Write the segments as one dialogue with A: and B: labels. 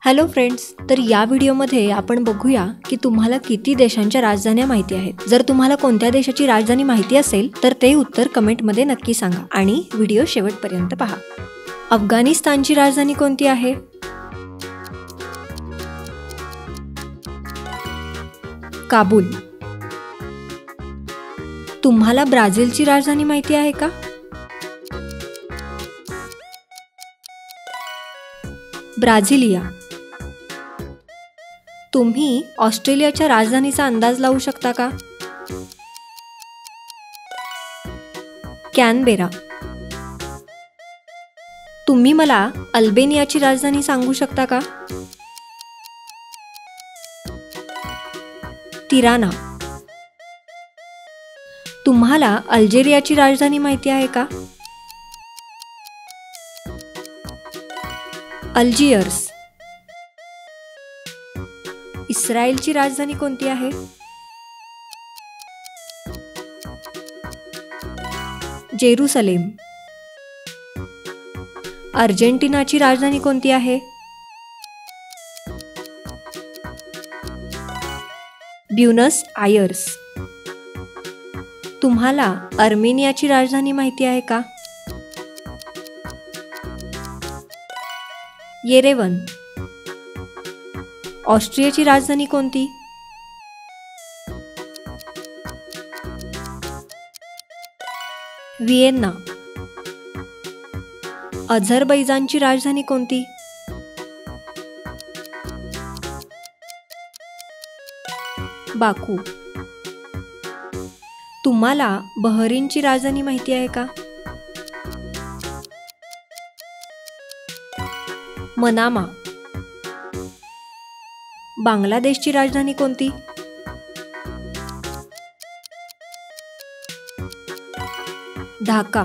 A: Hello friends, तर या व्हिडिओमध्ये आपण बघूया की तुम्हाला किती देशांच्या राजधान्या माहिती आहेत. जर तुम्हाला कोणत्या देशाची राजधानी माहिती असेल तर ते उत्तर कमेंटमध्ये नक्की सांगा आणि व्हिडिओ शेवटपर्यंत पहा. अफगाणिस्तानची राजधानी कोणती आहे? काबूल. तुम्हाला ब्राझीलची राजधानी माहिती आहे का? ब्राझिलिया. तुम्ही ऑस्ट्रेलियाच्या राजधानीचा अंदाज लावू शकता का? कॅनबेरा. तुम्ही मला अल्बेनियाची राजधानी सांगू शकता का? तिराना. तुम्हाला अल्जेरियाची राजधानी माहिती आहे का? अल्जियर्स. इस्रायलची राजधानी कोणती आहे? जेरुसलेम. अर्जेंटिनाची राजधानी कोणती आहे? Buenos Aires. तुम्हाला अर्मेनियाची राजधानी माहिती आहे का? येरेवन. ऑस्ट्रियाची राजधानी कोणती? व्हिएन्ना. अझरबैजानची राजधानी कोणती? बाकू. तुम्हाला बहरीनची राजधानी माहिती आहे का? मनामा. बांगलादेशची राजधानी कोणती? ढाका.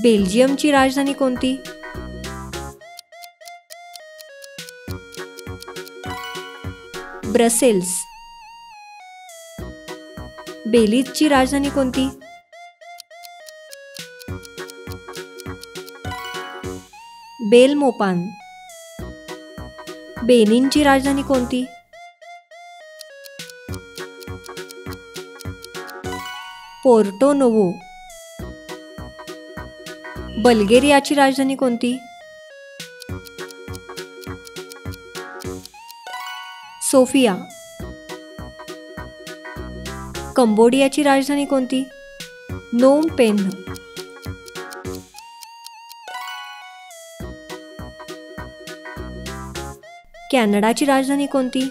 A: बेल्जियमची राजधानी कोणती? ब्रसेल्स. बेलीझची राजधानी कोणती? बेलमोपान. बेनिनची राजधानी कोणती? Porto novo. बल्गेरियाची राजधानी कोणती? सोफिया. कंबोडियाची राजधानी कोणती? नोम पेन्ह. कॅनडाची राजधानी कोणती?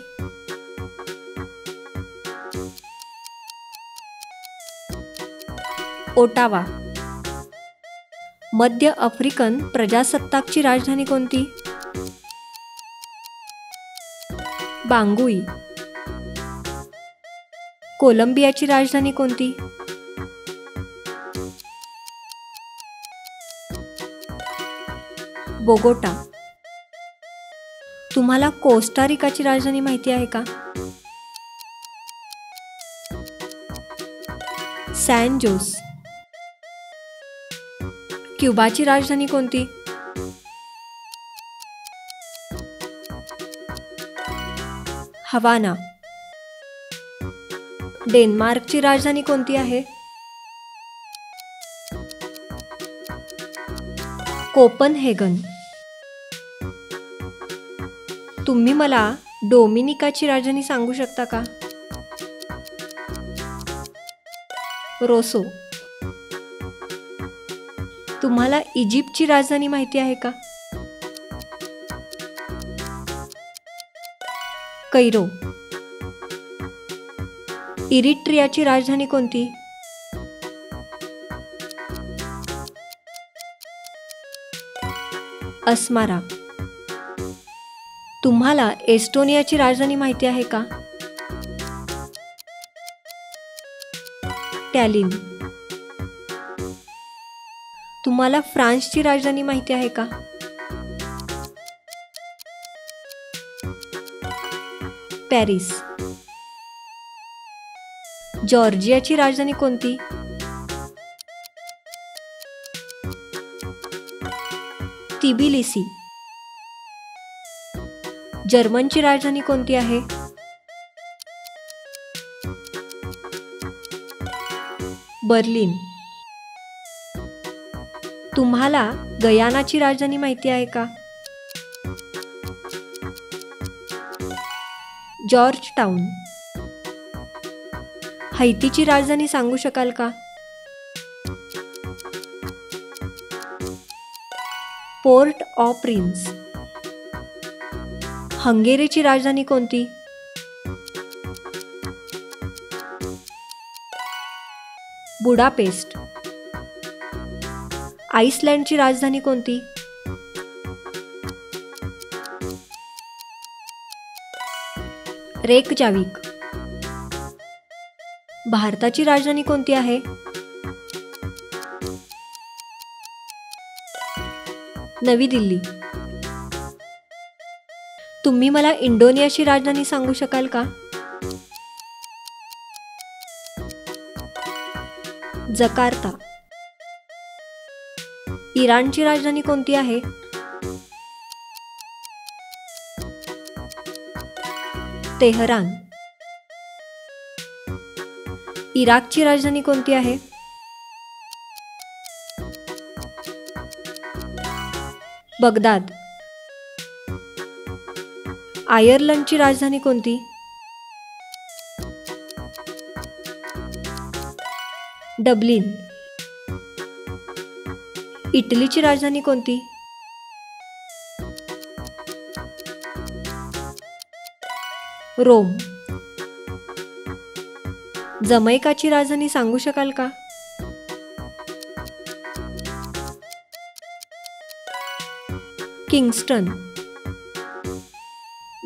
A: ओटावा. मध्य आफ्रिकन प्रजासत्ताकची राजधानी कोणती? बांगुई. कोलंबियाची राजधानी कोणती? बोगोटा. तुम्हाला कोस्टा रिकाची राजधानी माहिती आहे का? San Jose. क्युबाची राजधानी कोणती? हवाना. डेन्मार्कची राजधानी कोणती आहे? कोपनहेगन. तुम्ही मला डोमिनिकाची राजधानी सांगू शकता का? रोसो. तुम्हाला इजिप्तची राजधानी माहिती आहे का? कैरो. इरिट्रियाची राजधानी कोणती? अस्मारा. तुम्हाला एस्टोनियाची राजधानी माहिती आहे का? टॅलिन. तुम्हाला फ्रान्सची राजधानी माहिती आहे का? पॅरिस. जॉर्जियाची राजधानी कोणती? तिबिलिसी. जर्मनची राजधानी कोणती आहे? बर्लिन. तुम्हाला गयानाची राजधानी माहिती आहे का? George town. हैतीची राजधानी सांगू शकाल का? पोर्ट ऑ प्रिन्स. हंगेरीची राजधानी कोणती? बुडापेस्ट. आइसलँडची राजधानी कोणती? रेकजाविक. भारताची राजधानी कोणती आहे? नवी दिल्ली. तुम्ही मला इंडोनेशियाची राजधानी सांगू शकाल का? जकार्ता. इराणची राजधानी कोणती आहे? तेहरान. इराकची राजधानी कोणती आहे? बगदाद. आयर्लंडची राजधानी कोणती? डब्लिन. इटलीची राजधानी कोणती? रोम. जमैकाची राजधानी सांगू शकाल का? किंगस्टन.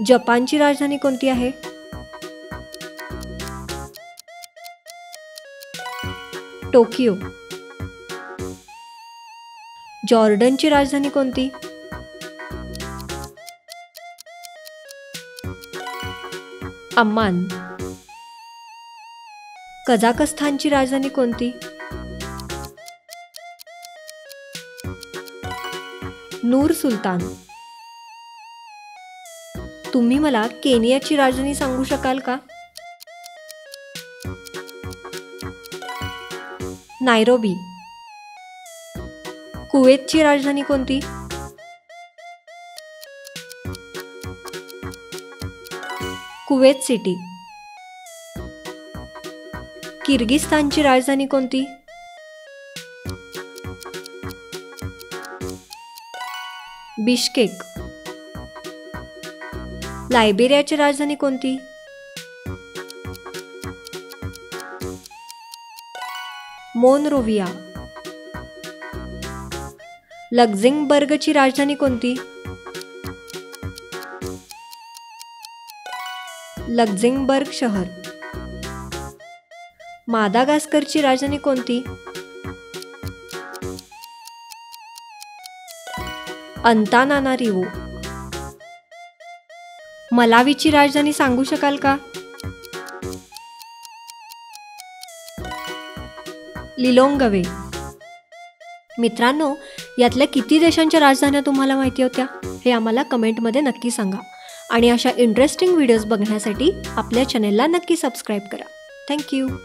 A: जपानची राजधानी कोणती आहे? टोकियो. जॉर्डनची राजधानी कोणती? अम्मान. कझाकस्तानची राजधानी कोणती? नूर सुलतान. तुम्ही मला केनियाची राजधानी सांगू शकाल का? नायरोबी. कुवेतची राजधानी कोणती? Kuwait city. किर्गिस्तानची राजधानी कोणती? बिश्केक. लायबेरियाची राजधानी कोणती? मोनरोविया. लक्झेंबर्गची राजधानी कोणती? लक्झेंबर्ग शहर. मादागास्करची राजधानी कोणती? अंतानानारिवो. मलावीची राजधानी सांगू शकाल का? लिलोंगवे. मित्रांनो, यातल्या किती देशांच्या राजधान्या तुम्हाला माहिती होत्या हे आम्हाला कमेंटमध्ये नक्की सांगा. आणि अशा इंटरेस्टिंग व्हिडिओज बघण्यासाठी आपल्या चॅनेलला नक्की सबस्क्राईब करा. थँक्यू.